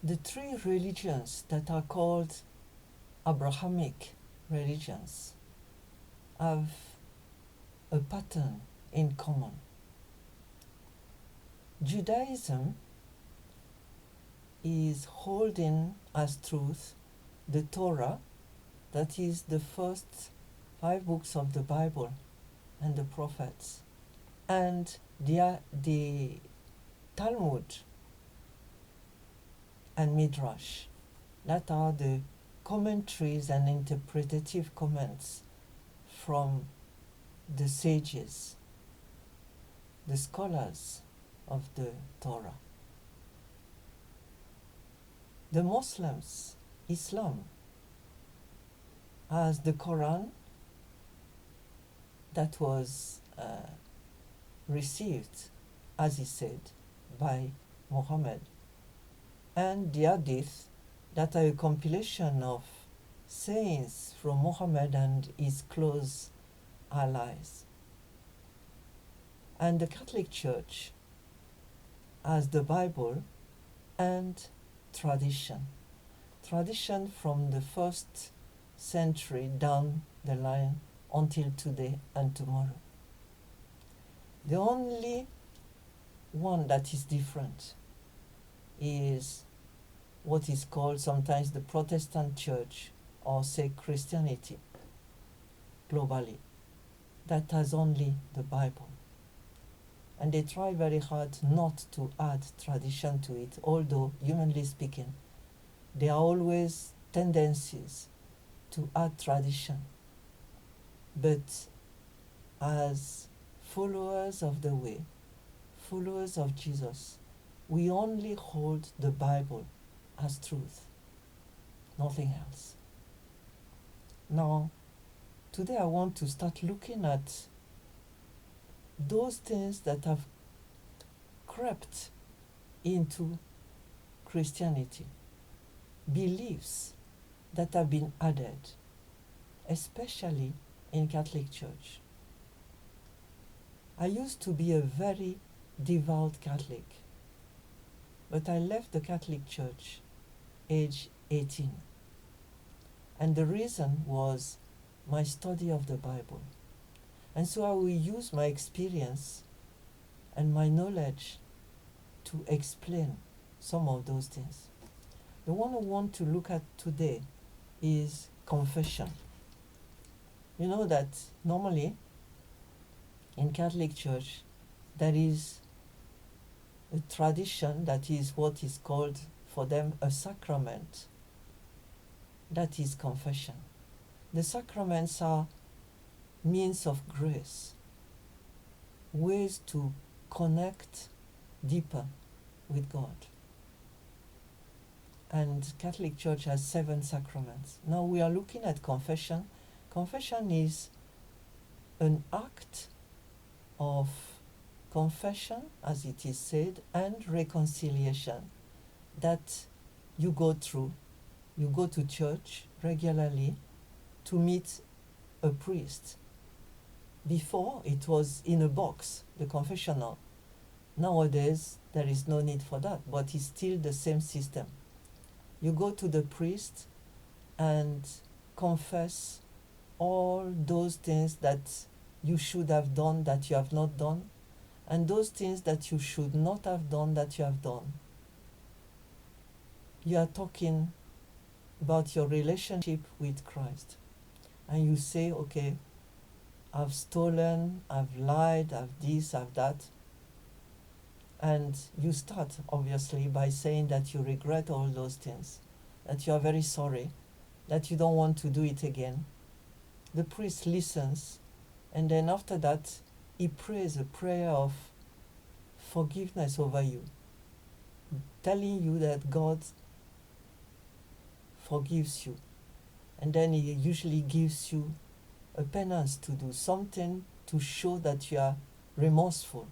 the three religions that are called Abrahamic religions have a pattern in common. Judaism is holding as truth the Torah, that is the first 5 books of the Bible and the prophets, and the Talmud and Midrash, that are the commentaries and interpretative comments from the sages, the scholars of the Torah. The Muslims, Islam, has the Quran that was received, as he said, by Muhammad, and the Hadith that are a compilation of sayings from Muhammad and his close allies. And the Catholic Church has the Bible and tradition from the 1st century down the line until today and tomorrow. The only one that is different is what is called sometimes the Protestant Church, or say Christianity globally, that has only the Bible. And they try very hard not to add tradition to it, although, humanly speaking, there are always tendencies to add tradition. But as followers of the way, followers of Jesus, we only hold the Bible as truth, nothing else. Now, today I want to start looking at those things that have crept into Christianity, beliefs that have been added, especially in Catholic Church. I used to be a very devout Catholic, but I left the Catholic Church age 18. And the reason was my study of the Bible. And so I will use my experience and my knowledge to explain some of those things. The one I want to look at today is confession. You know that normally in Catholic Church there is a tradition that is what is called for them a sacrament. That is confession. The sacraments are means of grace, ways to connect deeper with God. And Catholic Church has 7 sacraments. Now we are looking at confession. Confession is an act of confession, as it is said, and reconciliation that you go through. You go to church regularly to meet a priest. Before, it was in a box, the confessional. Nowadays, there is no need for that, but it's still the same system. You go to the priest and confess all those things that you should have done that you have not done, and those things that you should not have done that you have done. You are talking about your relationship with Christ. And you say, okay, I've stolen, I've lied, I've this, I've that. And you start, obviously, by saying that you regret all those things, that you are very sorry, that you don't want to do it again. The priest listens, and then after that, he prays a prayer of forgiveness over you, telling you that God forgives you. And then he usually gives you a penance to do, something to show that you are remorseful,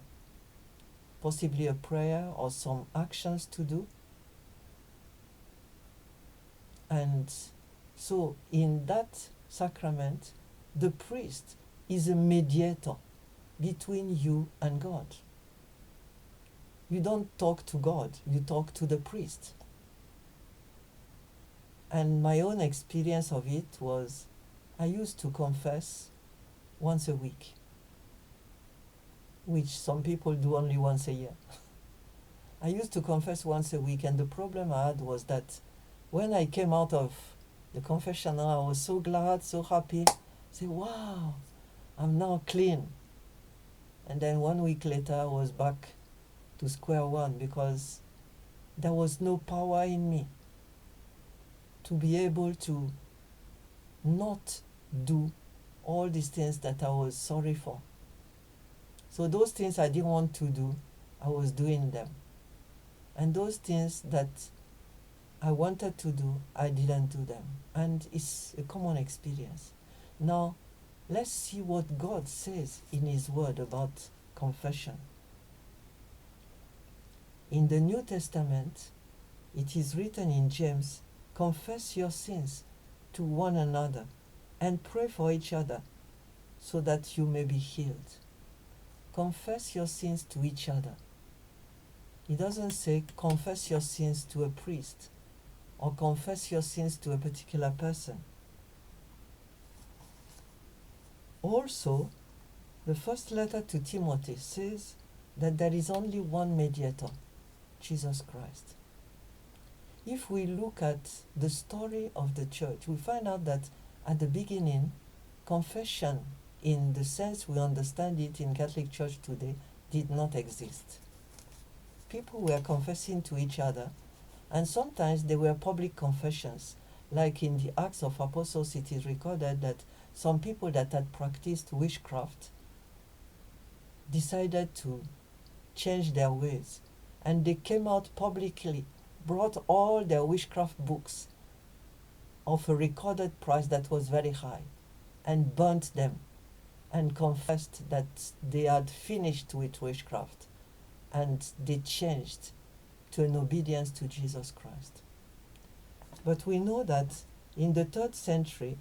possibly a prayer or some actions to do. And so in that sacrament, the priest is a mediator between you and God. You don't talk to God, you talk to the priest. And my own experience of it was I used to confess once a week, which some people do only once a year. I used to confess once a week, and the problem I had was that when I came out of the confessional, I was so glad, so happy. Say, wow, I'm now clean. And then 1 week later, I was back to square one because there was no power in me to be able to not do all these things that I was sorry for. So those things I didn't want to do, I was doing them. And those things that I wanted to do, I didn't do them. And it's a common experience. Now, let's see what God says in His Word about confession. In the New Testament, it is written in James, confess your sins to one another and pray for each other so that you may be healed. Confess your sins to each other. He doesn't say confess your sins to a priest or confess your sins to a particular person. Also, the first letter to Timothy says that there is only one mediator, Jesus Christ. If we look at the story of the church, we find out that at the beginning, confession in the sense we understand it in Catholic Church today did not exist. People were confessing to each other, and sometimes they were public confessions. Like in the Acts of Apostles, it is recorded that some people that had practiced witchcraft decided to change their ways, and they came out publicly, brought all their witchcraft books of a recorded price that was very high, and burnt them, and confessed that they had finished with witchcraft, and they changed to an obedience to Jesus Christ. But we know that in the 3rd century,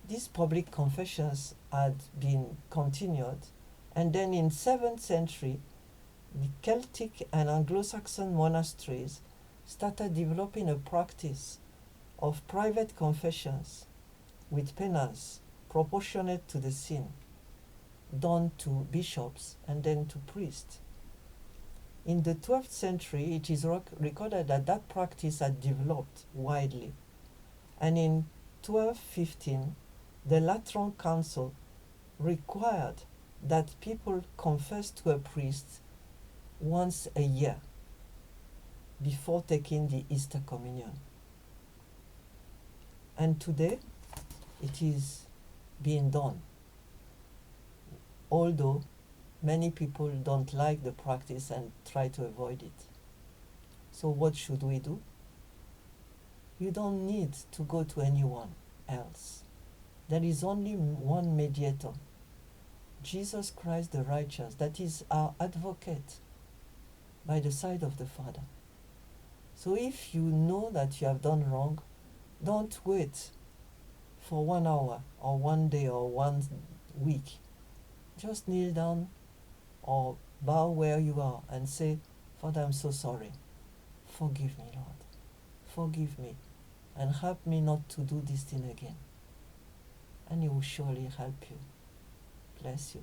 these public confessions had been continued, and then in 7th century, the Celtic and Anglo-Saxon monasteries started developing a practice of private confessions with penance proportionate to the sin, done to bishops and then to priests. In the 12th century, it is recorded that that practice had developed widely. And in 1215, the Lateran Council required that people confess to a priest once a year before taking the Easter Communion. And today, it is being done, although many people don't like the practice and try to avoid it. So what should we do? You don't need to go to anyone else. There is only one mediator, Jesus Christ the righteous, that is our advocate by the side of the Father. So if you know that you have done wrong, don't wait for 1 hour or 1 day or 1 week. Just kneel down or bow where you are and say, Father, I'm so sorry. Forgive me, Lord. Forgive me and help me not to do this thing again. And He will surely help you. Bless you.